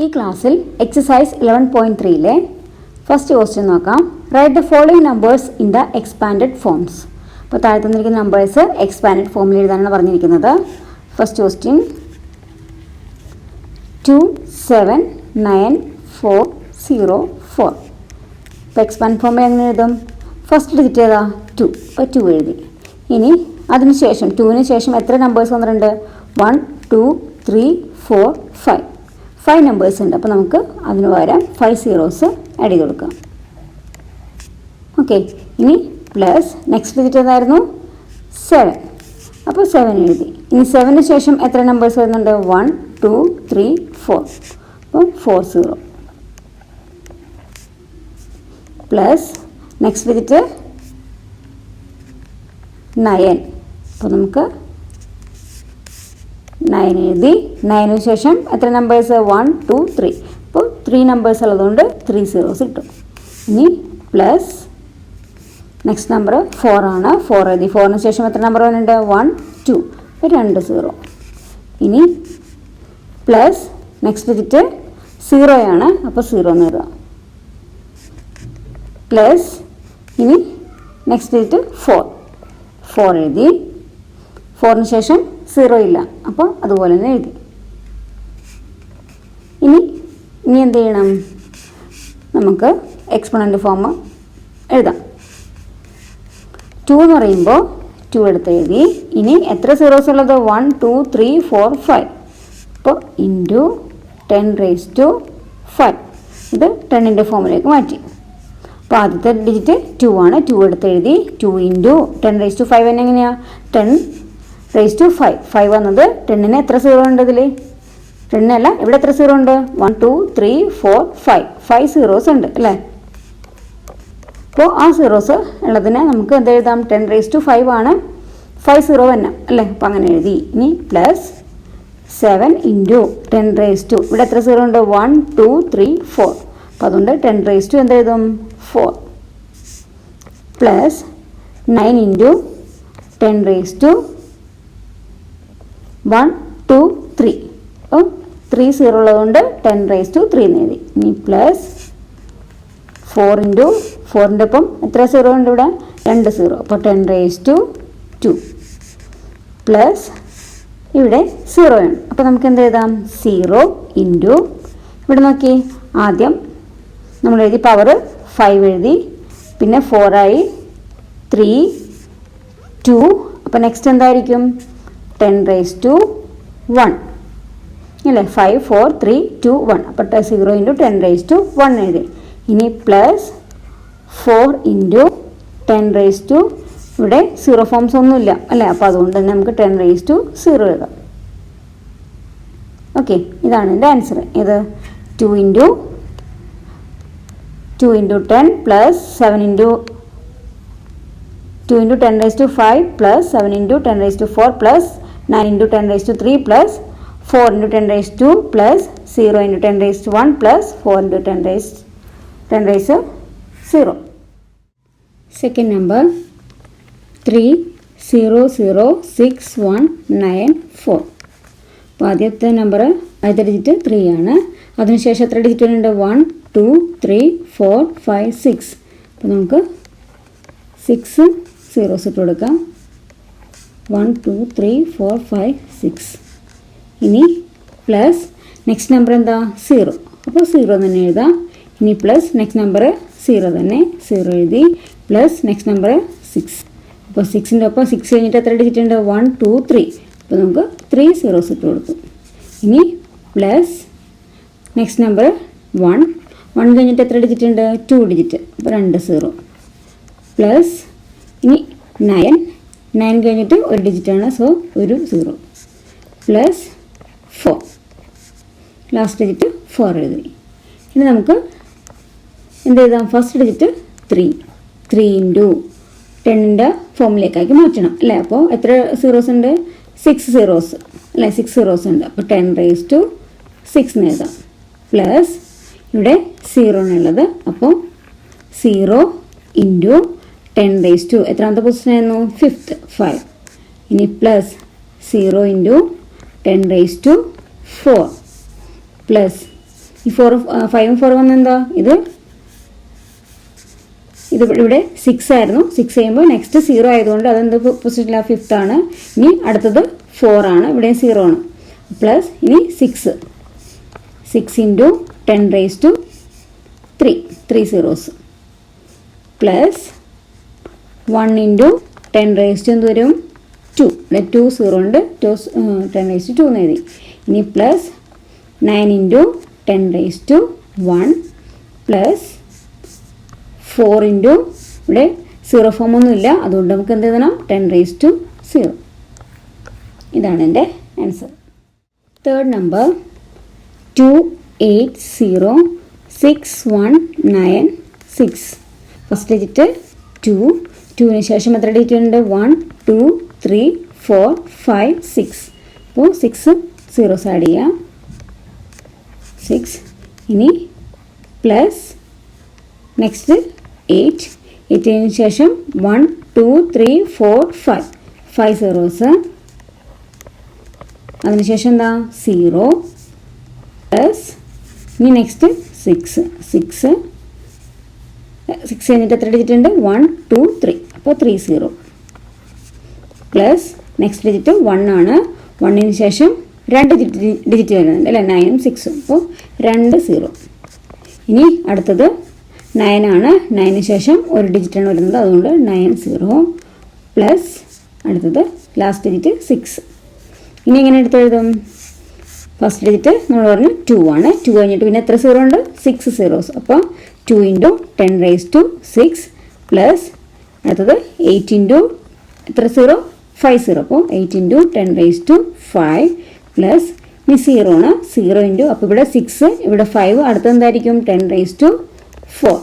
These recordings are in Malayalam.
ഈ ക്ലാസ്സിൽ എക്സസൈസ് 11.3-ലെ ഫസ്റ്റ് ക്വസ്റ്റ്യൻ നോക്കാം. Write the following numbers in the expanded forms. അപ്പോൾ താഴെ തന്നിരിക്കുന്ന നമ്പേഴ്സ് എക്സ്പാൻഡഡ് ഫോമിൽ എഴുതാനാണ് പറഞ്ഞിരിക്കുന്നത്. First question 2799404. ഇപ്പോൾ എക്സ്പാൻഡ് ഫോമിൽ എങ്ങനെ എഴുതും? ഫസ്റ്റ് ഡിജിറ്റ് ഏതാ? 2. അപ്പോൾ 2 എഴുതി. ഇനി അതിനുശേഷം 2-ന് ശേഷം എത്ര നമ്പേഴ്സ് വന്നിട്ടുണ്ട്? 1 2 3 4 5. 5 നമ്പേഴ്സ് ഉണ്ട്. അപ്പോൾ നമുക്ക് അതിന് പകരം 5 സീറോസ് ആഡ് ചെയ്ത് കൊടുക്കാം. ഓക്കെ, ഇനി പ്ലസ് നെക്സ്റ്റ് ഡിജിറ്റ് ഏതായിരുന്നു? 7. അപ്പോൾ 7 എഴുതി. ഇനി 7-ന് ശേഷം എത്ര നമ്പേഴ്സ് വരുന്നുണ്ട്? 1 2 3 4. അപ്പോൾ 4 സീറോ പ്ലസ് നെക്സ്റ്റ് ഡിജിറ്റ് 9. അപ്പോൾ നമുക്ക് 9 എഴുതി. 9-ന് ശേഷം എത്ര നമ്പേഴ്സ്? 1 2 3. അപ്പോൾ 3 നമ്പേഴ്സ് ഉള്ളതുകൊണ്ട് 3 സീറോസ് കിട്ടും. ഇനി പ്ലസ് നെക്സ്റ്റ് നമ്പർ 4 ആണ്. 4 എഴുതി. 4-ന് ശേഷം എത്ര നമ്പർ വരുന്നുണ്ട്? 1 2. അപ്പോൾ 2 സീറോ. ഇനി പ്ലസ് നെക്സ്റ്റ് ഡിജിറ്റ് 0 ആണ്. അപ്പോൾ 0 എന്ന് എഴുതാം. പ്ലസ് ഇനി നെക്സ്റ്റ് ഡിജിറ്റ് 4 എഴുതി. 4-ന് ശേഷം 0 ഇല്ല. അപ്പോൾ അതുപോലെ തന്നെ എഴുതി. ഇനി എന്ത് ചെയ്യണം? നമുക്ക് എക്സ്പോണൻ്റ് ഫോം എഴുതാം. 2 എന്ന് പറയുമ്പോൾ 2 എടുത്ത് എഴുതി. ഇനി എത്ര സീറോസ് ഉള്ളത്? 1 2 3 4 5. അപ്പോൾ ഇൻറ്റു 10⁵5. ഇത് 10-ൻ്റെ ഫോമിലേക്ക് മാറ്റി. അപ്പോൾ ആദ്യത്തെ ഡിജിറ്റ് 2 ആണ്. 2 എടുത്ത് എഴുതി. 2 ഇൻറ്റു 10⁵5 തന്നെ എങ്ങനെയാണ്? 10⁵5. 5 വന്നത് 10-ന് എത്ര സീറോ ഉണ്ട് ഇതിൽ? 10 അല്ല, ഇവിടെ എത്ര സീറോ ഉണ്ട്? 1 2 3 4 5. 5 സീറോസ് ഉണ്ട് അല്ലേ? അപ്പോൾ ആ സീറോസ് ഉള്ളതിനെ നമുക്ക് എന്ത് എഴുതാം? 10⁵5 ആണ്. 5 സീറോ തന്നെ അല്ലേ? അപ്പോൾ അങ്ങനെ എഴുതി. ഇനി പ്ലസ് 7 ഇൻറ്റു 10⁵. ഇവിടെ എത്ര സീറോ ഉണ്ട്? 1 2 3 4. അപ്പോൾ അതുകൊണ്ട് 10⁵ എന്ത് എഴുതും? 4. Plus 9 into 10⁵ 1 2 3. അപ്പോൾ 3 സീറോ ഉള്ളതുകൊണ്ട് 10⁵3 എന്ന് എഴുതി. ഇനി പ്ലസ് 4 ഇൻറ്റു 4-ൻ്റെ ഒപ്പം എത്ര സീറോ ഉണ്ട് ഇവിടെ? 2 സീറോ. അപ്പോൾ 10⁵2. പ്ലസ് ഇവിടെ 0 ആണ്. അപ്പോൾ നമുക്ക് എന്ത് എഴുതാം? 0 ഇൻറ്റു ഇവിടെ നോക്കി. ആദ്യം നമ്മൾ എഴുതി പവർ 5 എഴുതി. പിന്നെ 4 ആയി. 3 2. അപ്പോൾ നെക്സ്റ്റ് എന്തായിരിക്കും? 10⁵1 അല്ലേ? 5 4 3 2 1. അപ്പോൾ 0 ഇൻറ്റു 10⁵1 എഴുതി. ഇനി പ്ലസ് 4 ഇൻറ്റു 10⁵. ഇവിടെ സീറോ ഫോംസ് ഒന്നുമില്ല അല്ലേ? അപ്പോൾ അതുകൊണ്ട് തന്നെ നമുക്ക് 10⁵0 എഴുതാം. ഓക്കെ, ഇതാണ് എൻ്റെ ആൻസർ. ഇത് 2 into 10 plus 7 into 2 into 10⁵5 plus 7 into 10⁵4 plus 9 into 10⁵3 plus 4 into 10⁵2 plus 0 into 10⁵1 plus 4 into 10⁵0. Second number 30061994. അപ്പോൾ ആദ്യത്തെ നമ്പർ ആദ്യത്തെ ഡിജിറ്റ് 3 ആണ്. അതിനുശേഷം എത്ര ഡിജിറ്റ് വരുന്നുണ്ട്? 1 2 3 4 5 6. അപ്പോൾ നമുക്ക് 6 സീറോസ് ഇട്ട് കൊടുക്കാം. 1 2 3 4 5 6. ഇനി പ്ലസ് നെക്സ്റ്റ് നമ്പർ എന്താ? 0. അപ്പോൾ 0 തന്നെ എഴുതാം. ഇനി പ്ലസ് നെക്സ്റ്റ് നമ്പർ 0 തന്നെ 0 എഴുതി. Plus next number 6. അപ്പോൾ 6-ൻ്റെ ഒപ്പം 6 കഴിഞ്ഞിട്ട് എത്ര ഡിജിറ്റ് ഉണ്ട്? 1 2 3. അപ്പോൾ നമുക്ക് 3 സീറോസ് ഇട്ട് കൊടുക്കും. ഇനി പ്ലസ് നെക്സ്റ്റ് നമ്പർ 1 കഴിഞ്ഞിട്ട് എത്ര ഡിജിറ്റ് ഉണ്ട്? 2 ഡിജിറ്റ്. അപ്പോൾ 2 സീറോ. പ്ലസ് ഇനി 9 കഴിഞ്ഞിട്ട് ഒരു ഡിജിറ്റാണ്. സോ ഒരു 0. പ്ലസ് 4. ലാസ്റ്റ് ഡിജിറ്റ് 4 എഴുതി. ഇനി നമുക്ക് എന്ത് എഴുതാം? ഫസ്റ്റ് ഡിജിറ്റ് 3 ഇൻറ്റു 10-ൻ്റെ ഫോമിലേക്കാക്കി മാറ്റണം അല്ലേ? അപ്പോൾ എത്ര സീറോസ് ഉണ്ട്? 6 സീറോസ് അല്ലേ? 6 സീറോസ് ഉണ്ട്. അപ്പോൾ 10⁵6 എന്ന് എഴുതാം. പ്ലസ് ഇവിടെ 0 ആണുള്ളത്. അപ്പോൾ 0 ഇൻറ്റു 10⁵. എത്രാമത്തെ പൊസിഷൻ ആയിരുന്നു? 5th 5. ഇനി പ്ലസ് 0 ഇൻറ്റു 10⁴ പ്ലസ് ഈ 5ഉം 4ഉം വന്ന് എന്താ, ഇത് ഇവിടെ 6 ആയിരുന്നു. 6 ചെയ്യുമ്പോൾ നെക്സ്റ്റ് 0 ആയതുകൊണ്ട് അതെന്ത് പൊസിഷനിലാണ്, 5th ആണ്. ഇനി അടുത്തത് 4 ആണ്, ഇവിടെ 0 ആണ്. പ്ലസ് ഇനി 6 into 10 raise to 3 zeros, plus 1 into 10 raise to എന്ത് വരും, 2. ഇവിടെ 2 0 ഉണ്ട്, 10 റേസ് ടു 2 എന്ന് എഴുതി. ഇനി plus 9 into 10 raise to 1 plus 4 into ഇവിടെ 0 ഫോം ഒന്നും ഇല്ല, അതുകൊണ്ട് നമുക്ക് എന്ത് എഴുതണം, 10 റേസ് ടു 0. ഇതാണ് എൻ്റെ answer. Third number 28061996. First digit 2. 2ന് ശേഷം എത്ര ഡിജിറ്റ് ഉണ്ട്, 1 2 3 4 5 6. അപ്പോൾ 6 സീറോസ് ആഡ് ചെയ്യാം, 6. ഇനി പ്ലസ് നെക്സ്റ്റ് 8. 8ന് ശേഷം 1 2 3 4 5 സീറോസ്. അതിനുശേഷം എന്താ, 0 പ്ലസ് ഇനി നെക്സ്റ്റ് 6 കഴിഞ്ഞിട്ട് എത്ര ഡിജിറ്റ് ഉണ്ട്, 1 2 3. അപ്പോൾ 3 0 പ്ലസ് നെക്സ്റ്റ് ഡിജിറ്റ് 1 ആണ്. 1ന് ശേഷം 2 ഡിജിറ്റ് വരുന്നുണ്ട് അല്ലേ, 9ഉം 6ഉം. അപ്പോൾ 2 0. ഇനി അടുത്തത് 9 ആണ്. 9ന് ശേഷം ഒരു ഡിജിറ്റാണ് വരുന്നത്, അതുകൊണ്ട് 9 0 പ്ലസ് അടുത്തത് ലാസ്റ്റ് ഡിജിറ്റ് 6. ഇനി എങ്ങനെ എടുത്തെഴുതും, ഫസ്റ്റ് ഡിജിറ്റ് നമ്മൾ പറഞ്ഞു 2 ആണ്. 2 കഴിഞ്ഞിട്ട് പിന്നെ എത്ര 0 ഉണ്ട്, 6 സീറോസ്. അപ്പോൾ 2 ഇൻറ്റു 10 റേസ് ടു 6 പ്ലസ് അടുത്തത് 8 ഇൻറ്റു എത്ര 0, 5 0. അപ്പോൾ 8 ഇൻറ്റു 10 റേസ് ടു 5 പ്ലസ് ഇനി 0 ആണ്, 0 ഇൻറ്റു അപ്പോൾ ഇവിടെ 6 ഇവിടെ 5 അടുത്തത് എന്തായിരിക്കും, 10 റേസ് ടു 4.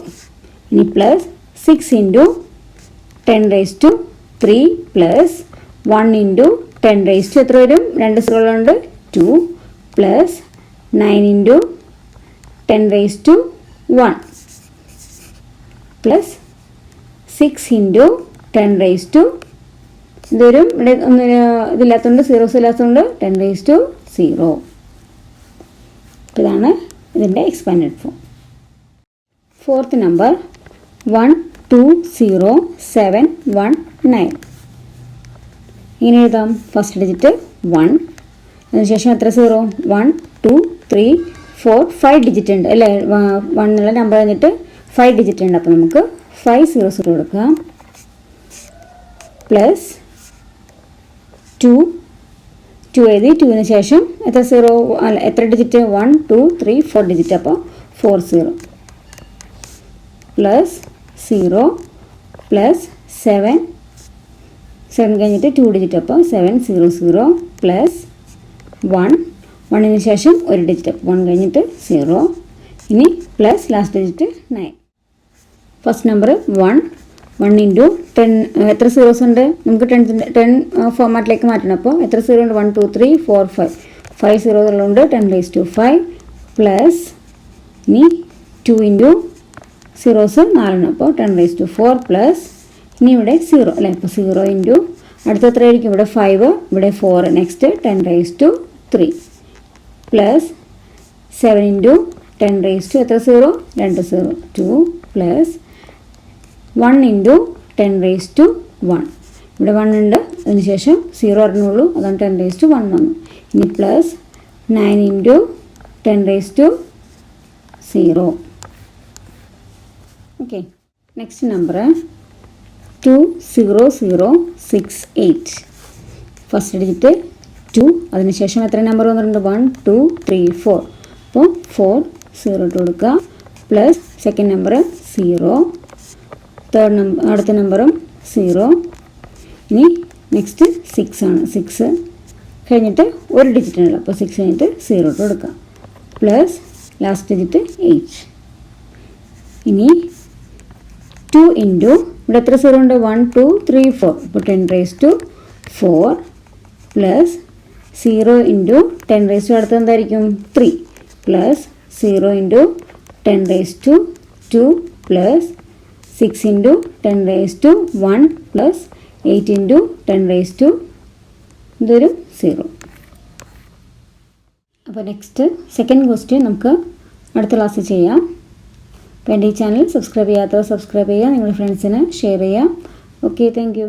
ഇനി plus 6 into 10 raise to 3 plus 1 into 10 raise to എത്ര വരും, 2 സീറോകളുണ്ട് 2 plus 9 into 10 raise to 1 plus 6 into 10 raise to ഇതൊരും ഇവിടെ ഒന്നും ഇതില്ലാത്തതുകൊണ്ട് സീറോസ് ഇല്ലാത്തതുകൊണ്ട് 10 റേസ് ടു 0. ഇതാണ് ഇതിൻ്റെ എക്സ്പാൻഡഡ് ഫോം. Fourth number 120719. ഇങ്ങനെ എഴുതാം, ഫസ്റ്റ് ഡിജിറ്റ് 1, അതിനുശേഷം എത്ര 0, 1 2 3 4 5 ഡിജിറ്റ് ഉണ്ട് അല്ലേ, 1 എന്നുള്ള നമ്പർ കഴിഞ്ഞിട്ട് 5 ഡിജിറ്റ് ഉണ്ട്. അപ്പോൾ നമുക്ക് 5 സീറോസ് കൊടുക്കാം, പ്ലസ് 2 എഴുതി. 2ന് ശേഷം എത്ര 0 അല്ല എത്ര ഡിജിറ്റ്, 1 2 3 4 ഡിജിറ്റ്. അപ്പോൾ 4 0 പ്ലസ് 0 പ്ലസ് 7 കഴിഞ്ഞിട്ട് 2 ഡിജിറ്റ്. അപ്പോൾ 7 0 0 പ്ലസ് 1ന് ശേഷം ഒരു ഡിജിറ്റ്, 1 കഴിഞ്ഞിട്ട് 0. ഇനി plus last digit 9. First number 1 into 10 എത്ര സീറോസ് ഉണ്ട്, നമുക്ക് 10 ഫോമാറ്റിലേക്ക് മാറ്റണം. അപ്പോൾ എത്ര 0 ഉണ്ട്, 1 2 3 4 5 സീറോസ് ഉള്ളതുകൊണ്ട് 10 റേസ് ടു 5 പ്ലസ് ഇനി 2 ഇൻറ്റു സീറോസ് 4 അപ്പോൾ 10 റേസ് ടു 4 പ്ലസ് ഇനി ഇവിടെ 0 അല്ലേ, അപ്പോൾ 0 ഇൻറ്റു അടുത്ത എത്രയായിരിക്കും, ഇവിടെ 5 ഇവിടെ 4 next 10 raise to 3 plus 7 into 10 raise to എത്ര 0, 2 0 2 പ്ലസ് 1 ഇൻറ്റു 10 റേസ് ടു 1 ഇവിടെ 1 ഉണ്ട്, അതിനുശേഷം 0 അറിഞ്ഞുള്ളൂ, അതാണ് 10 റേസ് ടു 1 വന്നു. ഇനി plus 9 into 10 raise to 0. Okay, next number 20068. First digit 2, അതിനുശേഷം എത്ര നമ്പർ വന്നിട്ടുണ്ട്, 1 2 3 4. അപ്പോൾ 4 0 ഇട്ട് കൊടുക്കുക, plus second number 0, third number അടുത്ത നമ്പറും 0. ഇനി നെക്സ്റ്റ് 6 ആണ്, 6 കഴിഞ്ഞിട്ട് ഒരു ഡിജിറ്റ് ഉണ്ടല്ലോ, അപ്പോൾ 6 കഴിഞ്ഞിട്ട് 0 ഇട്ട് കൊടുക്കുക, പ്ലസ് ലാസ്റ്റ് ഡിജിറ്റ് 8. ഇനി 2 ഇൻറ്റു ഇവിടെ എത്ര 0 ഉണ്ട്, 1 2 3 4. അപ്പോൾ 10 raise to 4 plus 0 into 10 raise to അടുത്ത് എന്തായിരിക്കും 3 plus 0 into 10 raise to 2 plus 6 into 10 raise to 1 plus 8 into 10 raise to ഇതൊരു 0. അപ്പോൾ നെക്സ്റ്റ് സെക്കൻഡ് ക്വസ്റ്റ്യൻ നമുക്ക് അടുത്ത ക്ലാസ്സിൽ ചെയ്യാം. അപ്പോൾ എൻ്റെ ഈ ചാനൽ സബ്സ്ക്രൈബ് ചെയ്യാത്തവർ സബ്സ്ക്രൈബ് ചെയ്യുക, നിങ്ങളുടെ ഫ്രണ്ട്സിന് ഷെയർ ചെയ്യുക. Okay, thank you.